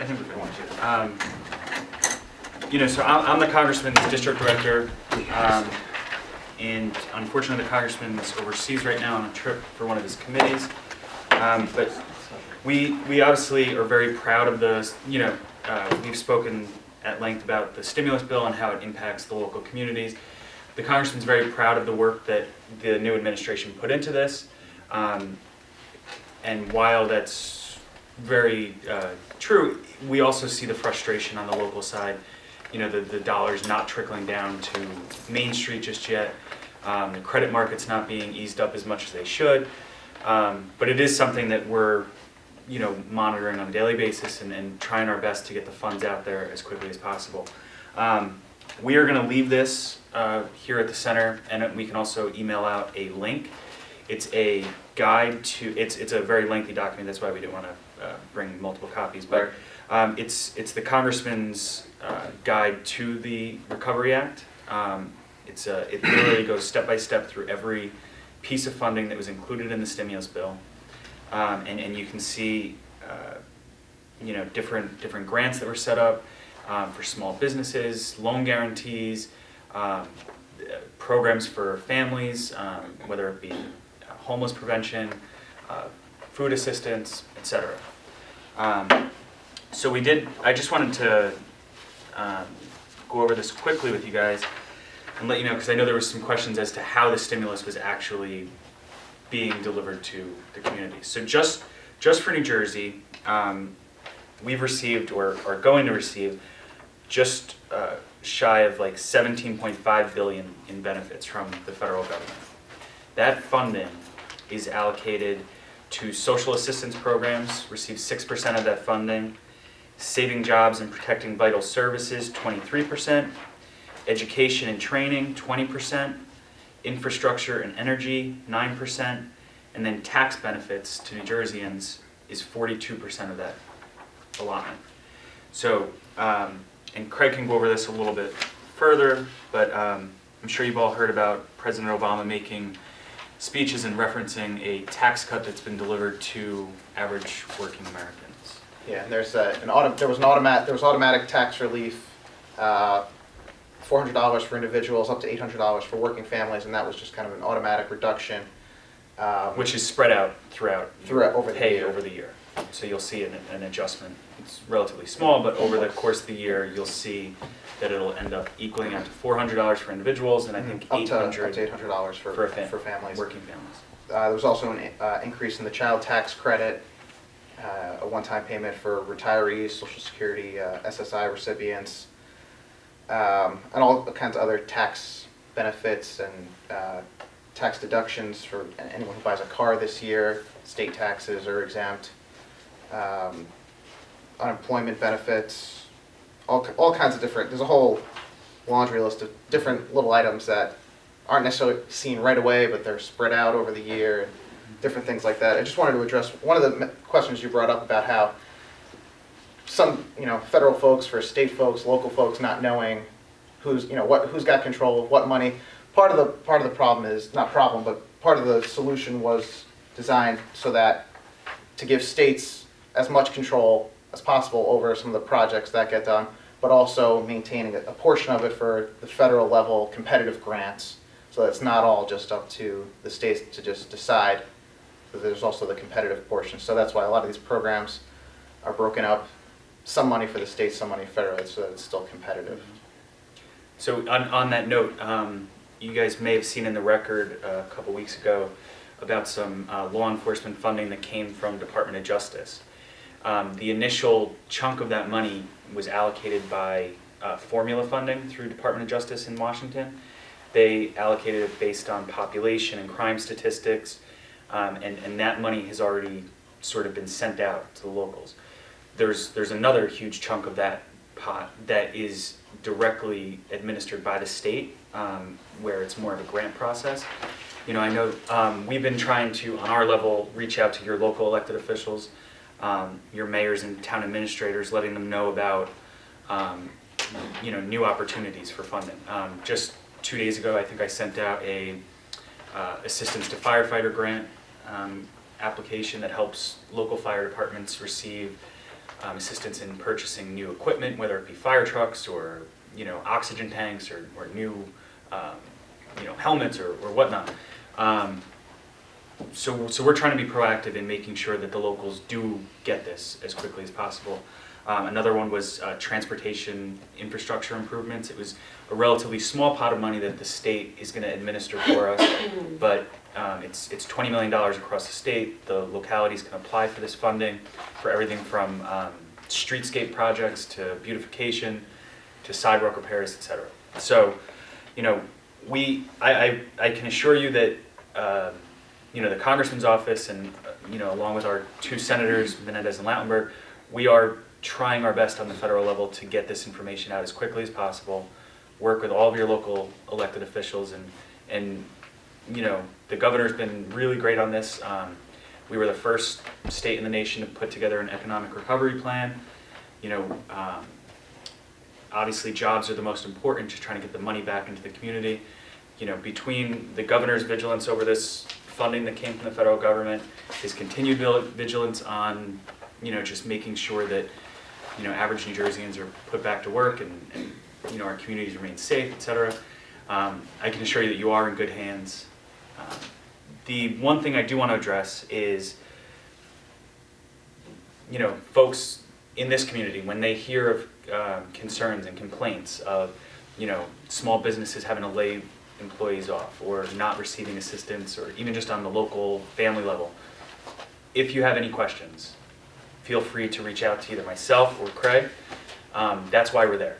I think we're going to. So I'm the Congressman's district director, and unfortunately the Congressman is overseas right now on a trip for one of his committees. But we obviously are very proud of the, we've spoken at length about the stimulus bill and how it impacts the local communities. The Congressman's very proud of the work that the new administration put into this. And while that's very true, we also see the frustration on the local side. The dollars not trickling down to Main Street just yet. The credit markets not being eased up as much as they should. But it is something that we're monitoring on a daily basis and trying our best to get the funds out there as quickly as possible. We are going to leave this here at the center, and we can also email out a link. It's a guide to, it's a very lengthy document, that's why we didn't want to bring multiple copies, but it's the Congressman's guide to the Recovery Act. It literally goes step by step through every piece of funding that was included in the stimulus bill. And you can see different grants that were set up for small businesses, loan guarantees, programs for families, whether it be homeless prevention, food assistance, etc. So I just wanted to go over this quickly with you guys and let you know, because I know there were some questions as to how the stimulus was actually being delivered to the community. So just for New Jersey, we've received or are going to receive just shy of like $17.5 billion in benefits from the federal government. That funding is allocated to social assistance programs, receive 6% of that funding, saving jobs and protecting vital services, 23%, education and training, 20%, infrastructure and energy, 9%, and then tax benefits to New Jerseyans is 42% of that allotment. So, and Craig can go over this a little bit further, but I'm sure you've all heard about President Obama making speeches and referencing a tax cut that's been delivered to average working Americans. Yeah, and there was automatic tax relief, $400 for individuals, up to $800 for working families, and that was just kind of an automatic reduction, which is spread out throughout over the year. So you'll see an adjustment. It's relatively small, but over the course of the year, you'll see that it'll end up equaling out to $400 for individuals, and I think up to $800 for families. Working families. There was also an increase in the child tax credit, a one-time payment for retirees, Social Security, SSI recipients, and all kinds of other tax benefits and tax deductions for anyone who buys a car this year. State taxes are exempt. Unemployment benefits, all kinds of different, there's a whole laundry list of different little items that aren't necessarily seen right away, but they're spread out over the year, and different things like that. I just wanted to address one of the questions you brought up about how some, federal folks for state folks, local folks not knowing who's got control of what money. Part of the problem is, not problem, but part of the solution was designed so that to give states as much control as possible over some of the projects that get done, but also maintaining a portion of it for the federal level competitive grants, so that it's not all just up to the states to just decide, but there's also the competitive portion. So that's why a lot of these programs are broken up, some money for the states, some money federally, so that it's still competitive. So on that note, you guys may have seen in the record a couple weeks ago about some law enforcement funding that came from Department of Justice. The initial chunk of that money was allocated by formula funding through Department of Justice in Washington. They allocated it based on population and crime statistics, and that money has already sort of been sent out to the locals. There's another huge chunk of that pot that is directly administered by the state, where it's more of a grant process. I know we've been trying to, on our level, reach out to your local elected officials, your mayors and town administrators, letting them know about new opportunities for funding. Just 2 days ago, I think I sent out a assistance to firefighter grant application that helps local fire departments receive assistance in purchasing new equipment, whether it be fire trucks or, oxygen tanks or new, helmets or whatnot. So we're trying to be proactive in making sure that the locals do get this as quickly as possible. Another one was transportation infrastructure improvements. It was a relatively small pot of money that the state is going to administer for us, but it's $20 million across the state. The localities can apply for this funding for everything from streetscape projects to beautification to sidewalk repairs, etc. So, I can assure you that the Congressman's office and along with our two senators, Menendez and Lautenberg, we are trying our best on the federal level to get this information out as quickly as possible, work with all of your local elected officials, and the governor's been really great on this. We were the first state in the nation to put together an economic recovery plan. Obviously jobs are the most important, just trying to get the money back into the community. Between the governor's vigilance over this funding that came from the federal government, his continued vigilance on, just making sure that, average New Jerseyans are put back to work and our communities remain safe, etc. I can assure you that you are in good hands. The one thing I do want to address is, folks in this community, when they hear of concerns and complaints of, small businesses having to lay employees off or not receiving assistance, or even just on the local family level, if you have any questions, feel free to reach out to either myself or Craig. That's why we're there.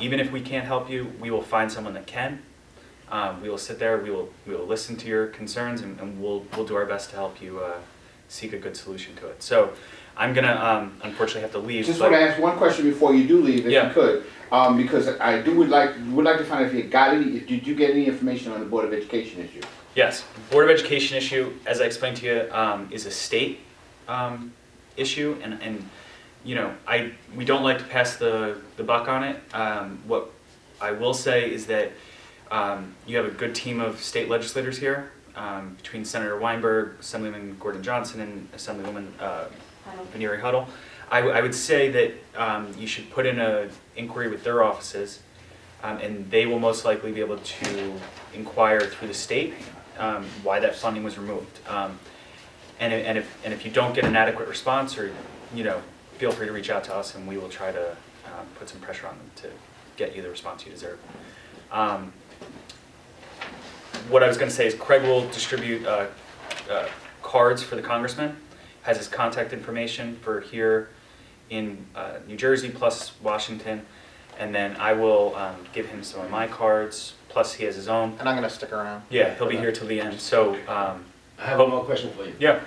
Even if we can't help you, we will find someone that can. We will sit there, we will listen to your concerns, and we'll do our best to help you seek a good solution to it. So I'm gonna unfortunately have to leave. Just want to ask one question before you do leave, if you could, because I would like to find out if you got any. Did you get any information on the Board of Education issue? Yes, Board of Education issue, as I explained to you, is a state issue, and we don't like to pass the buck on it. What I will say is that you have a good team of state legislators here, between Senator Weinberg, Assemblyman Gordon Johnson, and Assemblywoman Veneering Huddle. I would say that you should put in an inquiry with their offices, and they will most likely be able to inquire through the state why that funding was removed. And if you don't get an adequate response, or feel free to reach out to us, and we will try to put some pressure on them to get you the response you deserve. What I was going to say is Craig will distribute cards for the Congressman, has his contact information for here in New Jersey plus Washington, and then I will give him some of my cards, plus he has his own. And I'm going to stick around. Yeah, he'll be here till the end. So I have one more question for you. Yeah.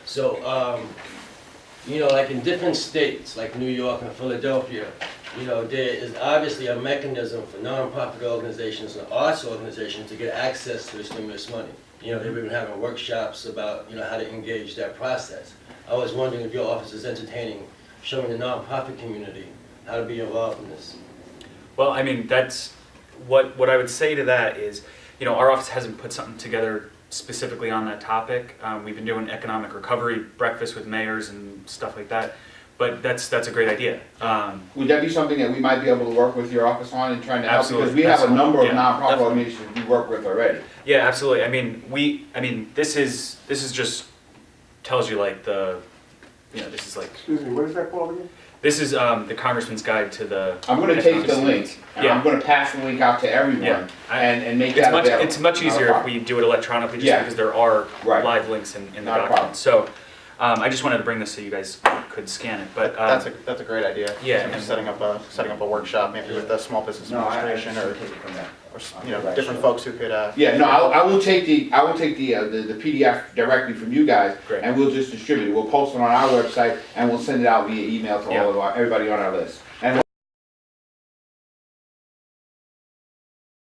So, like in different states, like New York and Philadelphia, there is obviously a mechanism for nonprofit organizations and arts organizations to get access to the stimulus money. They've been having workshops about, how to engage that process. I was wondering if your office is entertaining showing the nonprofit community how to be involved in this. Well, I mean, that's what I would say to that is, our office hasn't put something together specifically on that topic. We've been doing economic recovery breakfast with mayors and stuff like that, but that's a great idea. Would that be something that we might be able to work with your office on and trying to help? Absolutely. Because we have a number of nonprofit Definitely. organizations we work with already. Yeah, absolutely. I mean, this is just tells you like this is like. Excuse me, what is that called again? This is the Congressman's Guide to the. I'm going to take the link, and Yeah. I'm going to pass the link out to everyone, Yeah. and make It's that much available. it's much Not a easier if problem. we do it electronically, just Yeah. because there are Right. live links in the Not a document. So I just wanted to bring this so you guys could scan it. But That's a great idea. yeah, Maybe and- setting up a workshop, maybe with the Small Business No, Administration, or take it from there. different folks who could. Yeah, no, I will take the PDF directly from you guys, Great. and we'll just distribute it. We'll post it on our website, and we'll send it out via email to Yeah. everybody on our list. And